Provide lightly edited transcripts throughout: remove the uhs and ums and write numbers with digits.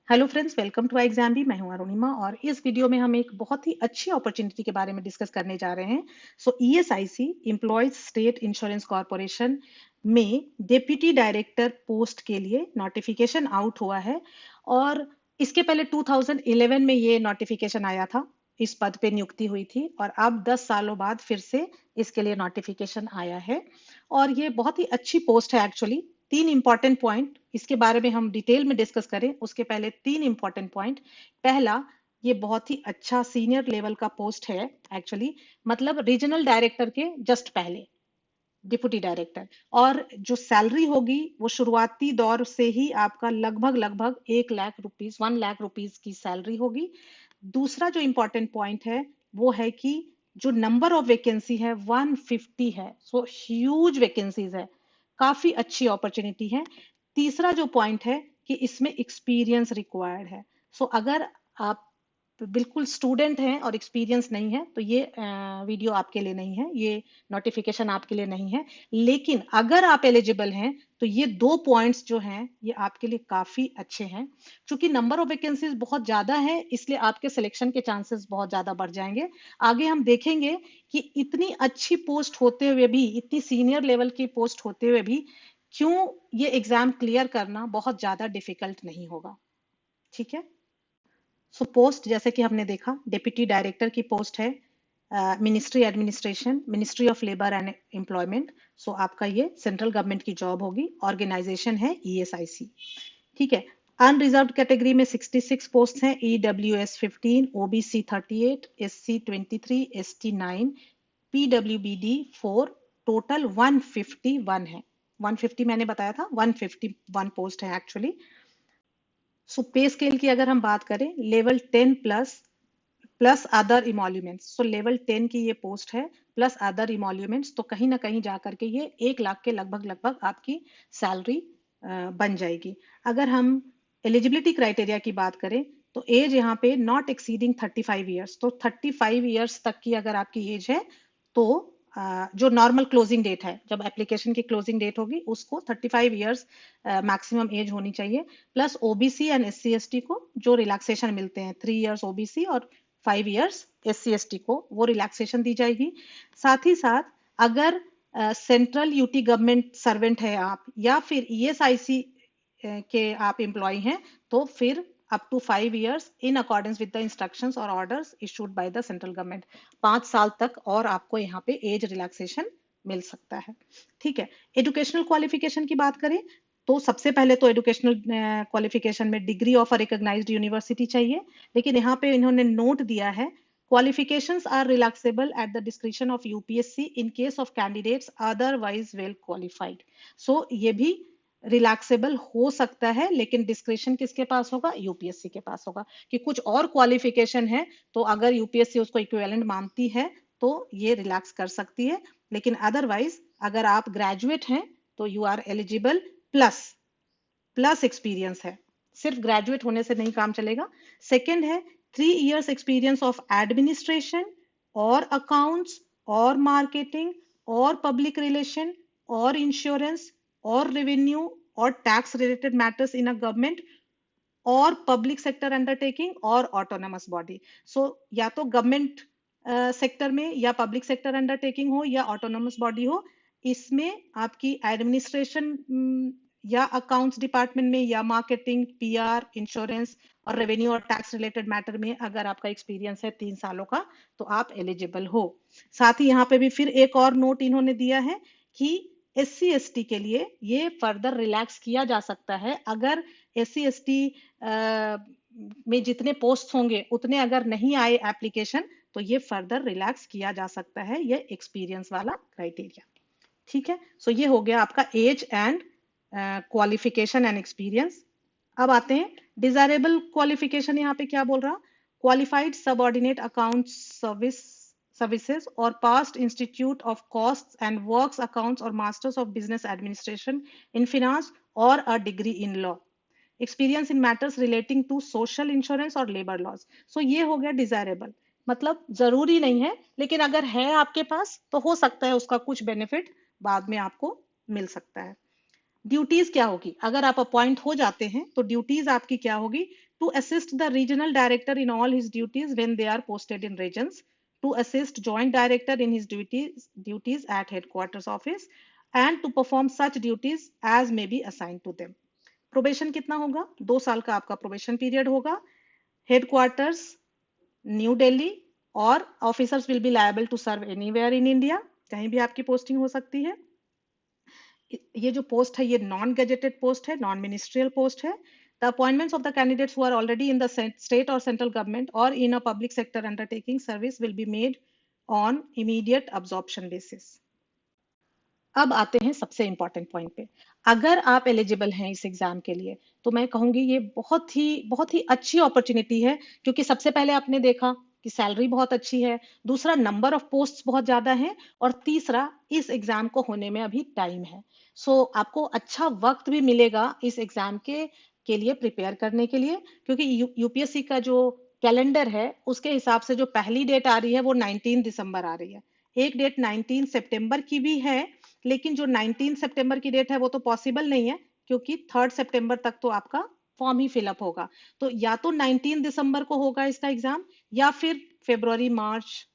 Hello friends, welcome to exam भी। मैं हूं अरुणिमा और इस वीडियो में हम एक बहुत ही अच्छी अपॉर्चुनिटी के बारे में डिस्कस करने जा रहे हैं। ESIC employees state insurance corporation में डेप्यूटी डायरेक्टर पोस्ट के लिए नोटिफिकेशन आउट हुआ है। और इसके पहले 2011 में ये नोटिफिकेशन आया था, इस पद पे नियुक्ति हुई थी और अब 10 सालों बाद फिर से इसके लिए नोटिफिकेशन आया है। और ये बहुत ही अच्छी पोस्ट है एक्चुअली। तीन इंपॉर्टेंट पॉइंट इसके बारे में हम डिटेल में डिस्कस करें उसके पहले तीन इंपॉर्टेंट पॉइंट। पहला, ये बहुत ही अच्छा सीनियर लेवल का पोस्ट है एक्चुअली, मतलब रीजनल डायरेक्टर के जस्ट पहले डिप्टी डायरेक्टर। और जो सैलरी होगी वो शुरुआती दौर से ही आपका लगभग लगभग 1 लाख रुपीज 1 लाख रुपीज की सैलरी होगी। दूसरा जो इंपॉर्टेंट पॉइंट है वो है कि जो नंबर ऑफ वैकेंसी है 150 है। ह्यूज वैकेंसीज है, काफी अच्छी अपॉर्चुनिटी है। तीसरा जो पॉइंट है कि इसमें एक्सपीरियंस रिक्वायर्ड है। अगर आप बिल्कुल स्टूडेंट हैं और एक्सपीरियंस नहीं है तो ये वीडियो आपके लिए नहीं है, ये नोटिफिकेशन आपके लिए नहीं है। लेकिन अगर आप एलिजिबल हैं तो ये दो पॉइंट्स जो हैं ये आपके लिए काफी अच्छे हैं। क्योंकि नंबर ऑफ वैकेंसीज बहुत ज्यादा है इसलिए आपके सिलेक्शन के चांसेस बहुत ज्यादा बढ़ जाएंगे। आगे हम देखेंगे कि इतनी अच्छी पोस्ट होते हुए भी, इतनी सीनियर लेवल की पोस्ट होते हुए भी क्यों ये एग्जाम क्लियर करना बहुत ज्यादा डिफिकल्ट नहीं होगा। ठीक है। पोस्ट जैसे कि हमने देखा, डेप्यूटी डायरेक्टर की पोस्ट है, ministry administration, ministry of labour and employment. आपका ये सेंट्रल गवर्नमेंट की जॉब होगी। ऑर्गेनाइजेशन है ईएसआईसी। ठीक है। अनरिजर्व कैटेगरी में 66 पोस्ट हैं, EWS 15, OBC 38, SC 23, ST 9, PWBD 4, total 151 है। 150 मैंने बताया था, 151 पोस्ट है एक्चुअली। पे स्केल की अगर हम बात करें, level 10 plus plus other emoluments. Level 10 की ये पोस्ट है प्लस अदर इमोल्यूमेंट्स, तो कहीं ना कहीं जा करके ये 1 लाख के लगभग लगभग आपकी सैलरी बन जाएगी। अगर हम एलिजिबिलिटी क्राइटेरिया की बात करें तो एज यहाँ पे नॉट एक्सीडिंग 35 ईयर्स। तो 35 ईयर्स तक की अगर आपकी एज है तो जो नॉर्मल क्लोजिंग डेट है, जब एप्लीकेशन की क्लोजिंग डेट होगी उसको 35 ईयर्स मैक्सिमम एज होनी चाहिए। Plus OBC and SC ST को जो रिलैक्सेशन मिलते हैं, 3 इयर्स ओबीसी और 5 इयर्स एससी एसटी को, वो रिलैक्सेशन दी जाएगी। साथ ही साथ अगर सेंट्रल यूटी गवर्नमेंट सर्वेंट है आप या फिर ईएसआईसी के आप एम्प्लॉय हैं तो फिर up to 5 years in accordance with the instructions और orders issued by the central government. 5 साल तक और आपको यहाँ पे एज रिलैक्सेशन मिल सकता है। ठीक है। एजुकेशनल क्वालिफिकेशन की बात करें तो सबसे पहले तो एजुकेशनल क्वालिफिकेशन में degree of a recognized university चाहिए। लेकिन यहाँ पे इन्होंने नोट दिया है, qualifications are relaxable at the discretion of UPSC in case of candidates otherwise well qualified। ये भी रिलैक्सेबल हो सकता है लेकिन डिस्क्रिशन किसके पास होगा? यूपीएससी के पास होगा। कि कुछ और क्वालिफिकेशन है तो अगर यूपीएससी उसको इक्विवेलेंट मानती है तो ये रिलैक्स कर सकती है। लेकिन अदरवाइज अगर आप ग्रेजुएट हैं तो you are eligible plus plus experience है, सिर्फ ग्रेजुएट होने से नहीं काम चलेगा। सेकंड है 3 इयर्स एक्सपीरियंस ऑफ एडमिनिस्ट्रेशन और अकाउंट्स और मार्केटिंग और पब्लिक रिलेशन और इंश्योरेंस और रेवेन्यू और tax related matters in a government और पब्लिक सेक्टर अंडरटेकिंग और ऑटोनमस बॉडी। या तो गवर्नमेंट सेक्टर में या पब्लिक सेक्टर अंडरटेकिंग हो या ऑटोनमस बॉडी हो, इसमें आपकी एडमिनिस्ट्रेशन या अकाउंट्स डिपार्टमेंट में या मार्केटिंग, पीआर, इंश्योरेंस और रेवेन्यू और टैक्स रिलेटेड मैटर में अगर आपका एक्सपीरियंस है 3 सालों का तो आप एलिजिबल हो। साथ ही यहाँ पे भी फिर एक और नोट इन्होंने दिया है कि एससी एसटी के लिए ये फर्दर रिलैक्स किया जा सकता है। अगर एससी एसटी में जितने पोस्ट होंगे उतने अगर नहीं आए एप्लीकेशन तो ये फर्दर रिलैक्स किया जा सकता है, ये एक्सपीरियंस वाला क्राइटेरिया। ठीक है। ये हो गया आपका age and qualification and experience. अब आते हैं डिजायरेबल क्वालिफिकेशन। यहाँ पे क्या बोल रहा? क्वालिफाइड सबऑर्डिनेट अकाउंट सर्विसेज और past institute of cost and works accounts और masters of business administration in finance और a degree in law, experience in matters relating to social insurance और लेबर लॉज। ये हो गया डिजायरेबल, मतलब जरूरी नहीं है लेकिन अगर है आपके पास तो हो सकता है उसका कुछ बेनिफिट बाद में आपको मिल सकता है। ड्यूटीज क्या होगी, अगर आप अपॉइंट हो जाते हैं तो ड्यूटीज आपकी क्या होगी, to assist the regional director in all his duties when they are posted in regions, to assist joint director in his duties at headquarters office, and to perform such duties as may be assign to them. Probation कितना होगा, 2 साल का आपका probation period होगा। Headquarters new Delhi, और officers will be liable to serve anywhere in India, कहीं भी आपकी पोस्टिंग हो सकती है। ये जो पोस्ट है ये नॉन गेजेटेड पोस्ट है, नॉन मिनिस्ट्रियल पोस्ट है। The appointments of the candidates who are already in the state और सेंट्रल गवर्नमेंट और in a public sector undertaking service will be made on immediate absorption basis. अब आते हैं सबसे important point पे। अगर आप एलिजिबल हैं इस एग्जाम के लिए तो मैं कहूंगी ये बहुत ही अच्छी अपॉर्चुनिटी है, क्योंकि सबसे पहले आपने देखा कि सैलरी बहुत अच्छी है, दूसरा नंबर ऑफ पोस्ट्स बहुत ज्यादा है, और तीसरा इस एग्जाम को होने में अभी टाइम है। सो आपको अच्छा वक्त भी मिलेगा इस एग्जाम के लिए प्रिपेयर करने के लिए, क्योंकि यूपीएससी का जो कैलेंडर है उसके हिसाब से जो पहली डेट आ रही है वो 19 दिसंबर आ रही है। एक डेट 19 सितंबर की भी है, लेकिन जो 19 सितंबर की डेट है वो तो पॉसिबल नहीं है, क्योंकि 3 सितंबर तक तो आपका फॉर्म ही फिलअप होगा। तो या तो 19 दिसंबर को होगा इसका एग्जाम, या फिर फरवरी मार्च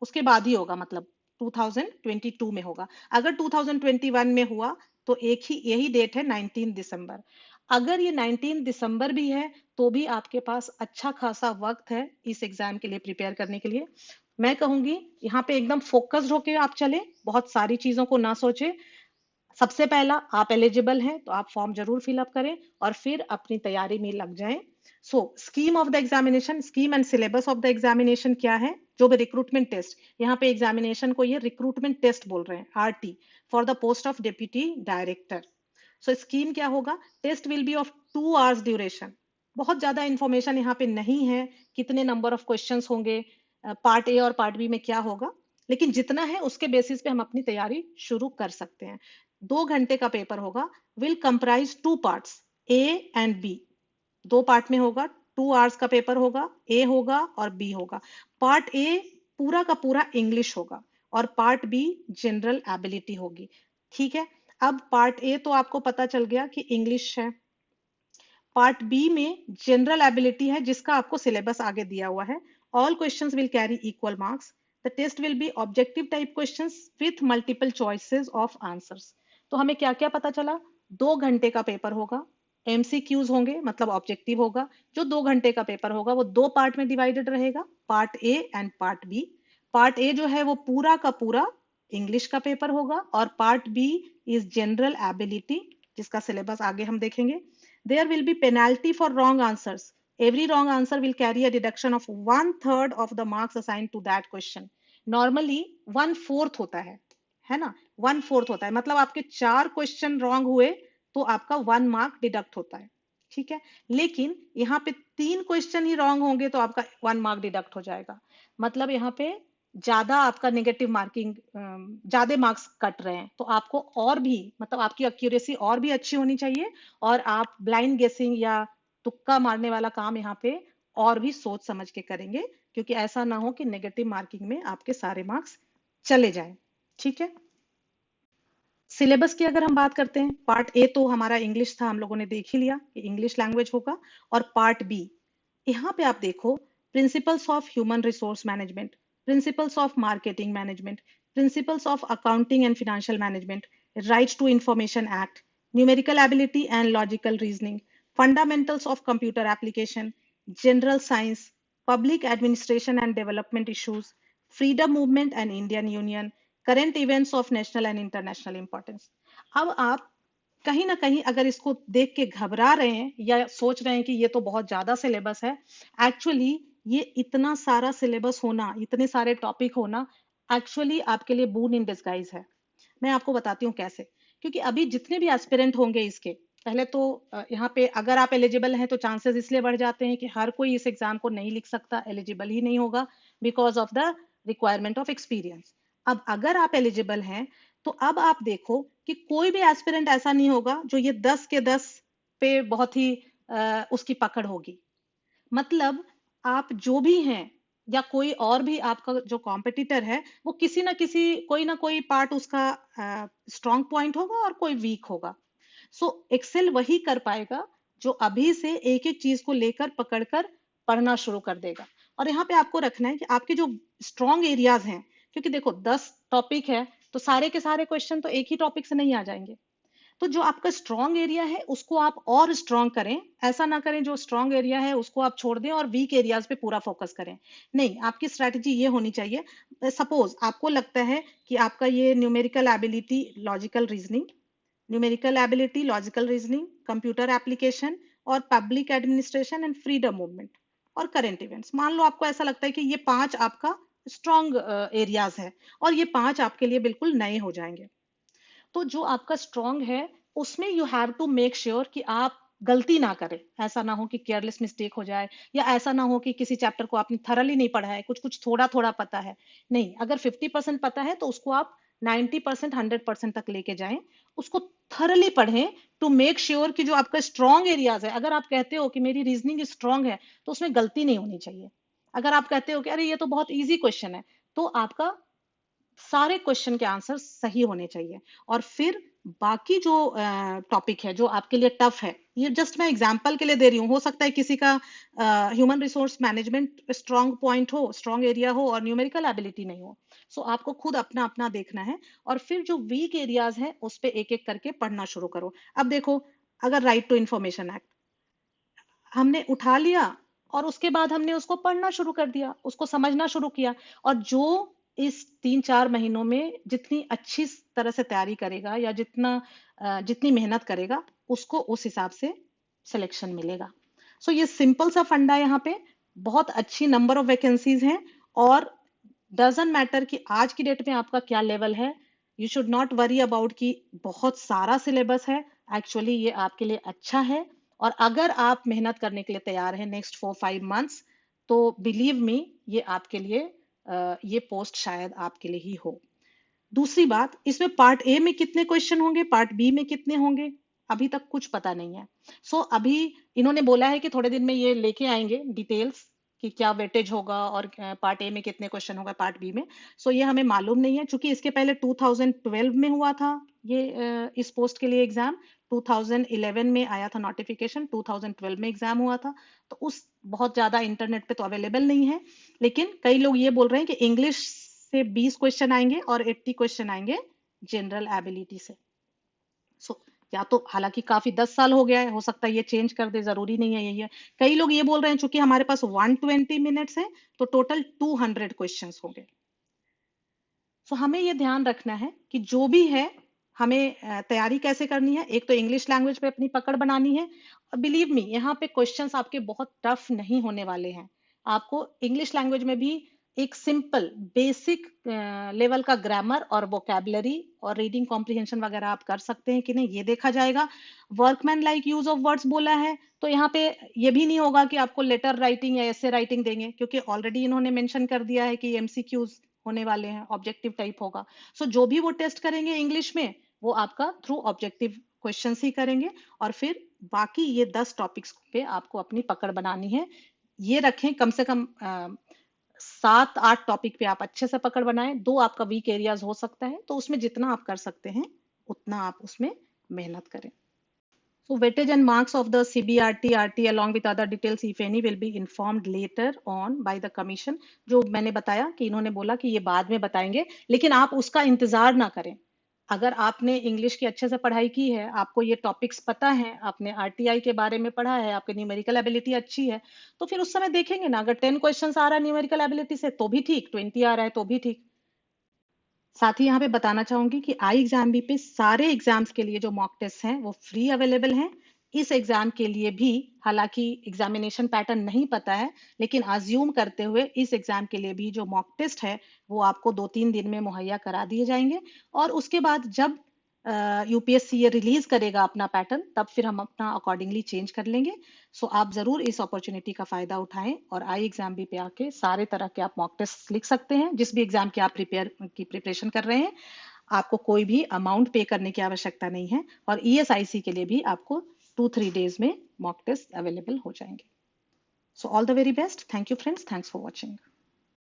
उसके बाद ही होगा, मतलब 2022 में होगा। अगर 2021 में हुआ तो एक ही यही डेट है 19 दिसंबर। अगर ये 19 दिसंबर भी है तो भी आपके पास अच्छा खासा वक्त है इस एग्जाम के लिए प्रिपेयर करने के लिए। मैं कहूंगी यहाँ पे एकदम फोकस्ड होके आप चले, बहुत सारी चीजों को ना सोचे। सबसे पहला, आप एलिजिबल हैं तो आप फॉर्म जरूर फिलअप करें और फिर अपनी तैयारी में लग जाएं। So scheme of the examination, scheme and syllabus of the examination क्या है, जो भी रिक्रूटमेंट टेस्ट, यहाँ पे एग्जामिनेशन को ये रिक्रूटमेंट टेस्ट बोल रहे हैं, RT, for the post of deputy director. So scheme क्या होगा, test will be of 2 hours duration. बहुत ज्यादा इंफॉर्मेशन यहाँ पे नहीं है, कितने नंबर ऑफ क्वेश्चंस होंगे, पार्ट ए और पार्ट बी में क्या होगा, लेकिन जितना है उसके बेसिस पे हम अपनी तैयारी शुरू कर सकते हैं। 2 घंटे का पेपर होगा, will comprise 2 parts, A and B. 2 part में होगा, 2 आवर्स का पेपर होगा, ए होगा और बी होगा। पार्ट ए पूरा का पूरा इंग्लिश होगा और पार्ट बी जनरल एबिलिटी होगी। ठीक है, अब पार्ट ए तो आपको पता चल गया कि इंग्लिश है, पार्ट बी में जनरल एबिलिटी है जिसका आपको सिलेबस आगे दिया हुआ है। All questions will carry equal marks, the test will be objective type questions with multiple choices of answers. तो हमें क्या क्या पता चला, 2 घंटे का पेपर होगा, एमसीक्यूज होंगे मतलब ऑब्जेक्टिव होगा। जो 2 घंटे का पेपर होगा वो 2 पार्ट में डिवाइडेड रहेगा, part A and part B. Part A जो है वो पूरा का पूरा इंग्लिश का पेपर होगा, और part B is general ability, जिसका सिलेबस आगे हम देखेंगे। There will be penalty for wrong answers. Every wrong answer will carry a deduction of 1/3 of the marks assigned to that question. Normally 1/4 होता है ना, 1/4 होता है, मतलब आपके 4 क्वेश्चन रॉन्ग हुए तो आपका 1 मार्क डिडक्ट होता है। ठीक है, लेकिन यहाँ पे 3 क्वेश्चन ही रॉन्ग होंगे तो आपका 1 मार्क डिडक्ट हो जाएगा। मतलब यहाँ पे ज्यादा आपका नेगेटिव मार्किंग, ज्यादा मार्क्स कट रहे हैं, तो आपको और भी मतलब आपकी एक्यूरेसी और भी अच्छी होनी चाहिए, और आप ब्लाइंड गेसिंग या तुक्का मारने वाला काम यहाँ पे और भी सोच समझ के करेंगे, क्योंकि ऐसा ना हो कि नेगेटिव मार्किंग में आपके सारे मार्क्स चले जाएं। ठीक है, सिलेबस की अगर हम बात करते हैं, पार्ट ए तो हमारा इंग्लिश था, हम लोगों ने देख ही लिया कि इंग्लिश लैंग्वेज होगा। और पार्ट बी, यहाँ पे आप देखो, principles of human resource management, principles of marketing management, principles of accounting and financial management, rights to information act, numerical ability and logical reasoning, fundamentals of computer application, general science, public administration and development issues, freedom movement and Indian union, current events of national and international importance. अब आप कहीं ना कहीं अगर इसको देख के घबरा रहे हैं या सोच रहे हैं कि ये तो बहुत ज्यादा सिलेबस है, एक्चुअली ये इतना सारा सिलेबस होना, इतने सारे टॉपिक होना एक्चुअली आपके लिए बून इन डिस्गाइज है। मैं आपको बताती हूँ कैसे। क्योंकि अभी जितने भी एस्पिरेंट होंगे इसके, पहले तो यहाँ पे अगर आप एलिजिबल हैं तो चांसेस इसलिए बढ़ जाते हैं कि हर कोई इस एग्जाम को नहीं लिख सकता, एलिजिबल ही नहीं होगा because of the requirement of experience. अब अगर आप एलिजिबल हैं तो अब आप देखो कि कोई भी एस्पिरेंट ऐसा नहीं होगा जो ये 10 के 10 पे बहुत ही उसकी पकड़ होगी। मतलब आप जो भी हैं या कोई और भी आपका जो कॉम्पिटिटर है, वो कोई ना कोई पार्ट उसका स्ट्रांग पॉइंट होगा और कोई वीक होगा। सो एक्सेल वही कर पाएगा जो अभी से एक एक चीज को लेकर पकड़कर पढ़ना शुरू कर देगा। और यहाँ पे आपको रखना है कि आपके जो स्ट्रॉन्ग एरियाज हैं, क्योंकि देखो 10 टॉपिक है तो सारे के सारे क्वेश्चन तो एक ही टॉपिक से नहीं आ जाएंगे। तो जो आपका स्ट्रॉन्ग एरिया है उसको आप और स्ट्रॉन्ग करें। ऐसा ना करें जो स्ट्रॉन्ग एरिया है उसको आप छोड़ दें और वीक एरियाज पे पूरा फोकस करें। नहीं, आपकी स्ट्रैटेजी ये होनी चाहिए। सपोज आपको लगता है कि आपका ये numerical ability, logical reasoning, computer application और public administration and freedom movement और करंट इवेंट्स, मान लो आपको ऐसा लगता है कि ये 5 आपका स्ट्रॉन्ग एरियाज है और ये 5 आपके लिए बिल्कुल नए हो जाएंगे। तो जो आपका स्ट्रॉन्ग है उसमें you have to make sure कि आप गलती ना करें। ऐसा ना हो कि केयरलेस मिस्टेक हो जाए, या ऐसा ना हो कि किसी चैप्टर को आपने थरली नहीं पढ़ा है, कुछ कुछ थोड़ा थोड़ा पता है। नहीं, अगर 50% पता है तो उसको आप 90% 100% तक लेके जाएं, उसको थरली पढ़ें टू मेक श्योर कि जो आपका स्ट्रॉन्ग एरियाज है, अगर आप कहते हो कि मेरी रीजनिंग स्ट्रॉन्ग है तो उसमें गलती नहीं होनी चाहिए। अगर आप कहते हो कि अरे ये तो बहुत इजी क्वेश्चन है, तो आपका सारे क्वेश्चन के आंसर सही होने चाहिए। और फिर बाकी जो टॉपिक है जो आपके लिए टफ है, ये जस्ट मैं एग्जांपल के लिए दे रही हूँ, हो सकता है किसी का human resource management strong point हो, स्ट्रांग एरिया हो और न्यूमेरिकल एबिलिटी नहीं हो। सो आपको खुद अपना अपना देखना है और फिर जो वीक एरियाज है उस पे एक एक करके पढ़ना शुरू करो। अब देखो, अगर राइट टू इंफॉर्मेशन एक्ट हमने उठा लिया और उसके बाद हमने उसको पढ़ना शुरू कर दिया, उसको समझना शुरू किया, और जो इस 3-4 महीनों में जितनी अच्छी तरह से तैयारी करेगा या जितनी मेहनत करेगा उसको उस हिसाब से सिलेक्शन मिलेगा। सो ये सिंपल सा फंडा है। यहाँ पे बहुत अच्छी नंबर ऑफ वैकेंसीज हैं और डजंट मैटर कि आज की डेट में आपका क्या लेवल है। You should not worry about कि बहुत सारा सिलेबस है। एक्चुअली ये आपके लिए अच्छा है, और अगर आप मेहनत करने के लिए तैयार हैं नेक्स्ट 4-5 मंथ्स, तो बिलीव मी ये आपके लिए ये पोस्ट शायद आपके लिए ही हो। दूसरी बात, इसमें पार्ट ए में कितने क्वेश्चन होंगे, पार्ट बी में कितने होंगे, अभी तक कुछ पता नहीं है। सो अभी इन्होंने बोला है कि थोड़े दिन में ये लेके आएंगे डिटेल्स कि क्या वेटेज होगा और पार्ट ए में कितने क्वेश्चन होगा, पार्ट बी में। सो ये हमें मालूम नहीं है, क्योंकि इसके पहले 2012 में हुआ था ये इस पोस्ट के लिए एग्जाम। 2011 में आया था नोटिफिकेशन, 2012 में एग्जाम हुआ था। तो उस बहुत ज्यादा इंटरनेट पे तो अवेलेबल नहीं है, लेकिन कई लोग ये बोल रहे हैं कि इंग्लिश से 20 क्वेश्चन आएंगे और 80 क्वेश्चन आएंगे जनरल एबिलिटी से। सो या तो, हालांकि काफी 10 साल हो गया है, हो सकता है ये चेंज कर दे, जरूरी नहीं है यही है। कई लोग ये बोल रहे हैं चूंकि हमारे पास 120 मिनट्स है तो टोटल 200 क्वेश्चंस होंगे। सो हमें ये ध्यान रखना है कि जो भी है हमें तैयारी कैसे करनी है। एक तो इंग्लिश लैंग्वेज पे अपनी पकड़ बनानी है, और बिलीव मी यहाँ पे क्वेश्चंस आपके बहुत टफ नहीं होने वाले हैं। आपको इंग्लिश लैंग्वेज में भी एक सिंपल बेसिक लेवल का ग्रामर और वोकैबुलरी और रीडिंग कॉम्प्रिहेंशन वगैरह आप कर सकते हैं कि नहीं, ये देखा जाएगा। Workman like use of words बोला है, तो यहाँ पे ये भी नहीं होगा कि आपको लेटर राइटिंग या एसे राइटिंग देंगे, क्योंकि ऑलरेडी इन्होंने मेंशन कर दिया है कि एमसीक्यूज होने वाले हैं, ऑब्जेक्टिव टाइप होगा। सो जो भी वो टेस्ट करेंगे इंग्लिश में, वो आपका थ्रू ऑब्जेक्टिव क्वेश्चंस ही करेंगे। और फिर बाकी ये 10 टॉपिक्स पे आपको अपनी पकड़ बनानी है। ये रखें कम से कम 7-8 टॉपिक पे आप अच्छे से पकड़ बनाएं। 2 आपका वीक एरियाज हो सकता है, तो उसमें जितना आप कर सकते हैं उतना आप उसमें मेहनत करें। So weightage and marks of the CBRT, RT along with other details if any will be informed later on by the commission। जो मैंने बताया कि इन्होंने बोला कि ये बाद में बताएंगे, लेकिन आप उसका इंतजार ना करें। अगर आपने इंग्लिश की अच्छे से पढ़ाई की है, आपको ये टॉपिक्स पता है, आपने आरटीआई के बारे में पढ़ा है, आपकी न्यूमेरिकल एबिलिटी अच्छी है, तो फिर उस समय देखेंगे ना। अगर 10 क्वेश्चन आ रहा है न्यूमेरिकल एबिलिटी से तो भी ठीक, 20 आ रहा है तो भी ठीक। साथ ही यहाँ पे बताना चाहूंगी कि आई एग्जाम बी पे सारे एग्जाम्स के लिए जो मॉक टेस्ट हैं वो फ्री अवेलेबल हैं। इस एग्जाम के लिए भी, हालांकि एग्जामिनेशन पैटर्न नहीं पता है, लेकिन अज्यूम करते हुए इस एग्जाम के लिए भी जो मॉक टेस्ट है वो आपको 2-3 दिन में मुहैया करा दिए जाएंगे। और उसके बाद जब यूपीएससी ये रिलीज करेगा अपना पैटर्न, तब फिर हम अपना अकॉर्डिंगली चेंज कर लेंगे। सो आप जरूर इस अपॉर्चुनिटी का फायदा उठाएं और आई एग्जाम भी पे आके सारे तरह के आप मॉक टेस्ट लिख सकते हैं। जिस भी एग्जाम की आप प्रिपरेशन कर रहे हैं, आपको कोई भी अमाउंट पे करने की आवश्यकता नहीं है, और ईएसआईसी के लिए भी आपको 2-3 डेज में मॉक टेस्ट अवेलेबल हो जाएंगे। So all the very best. Thank you friends, thanks for watching.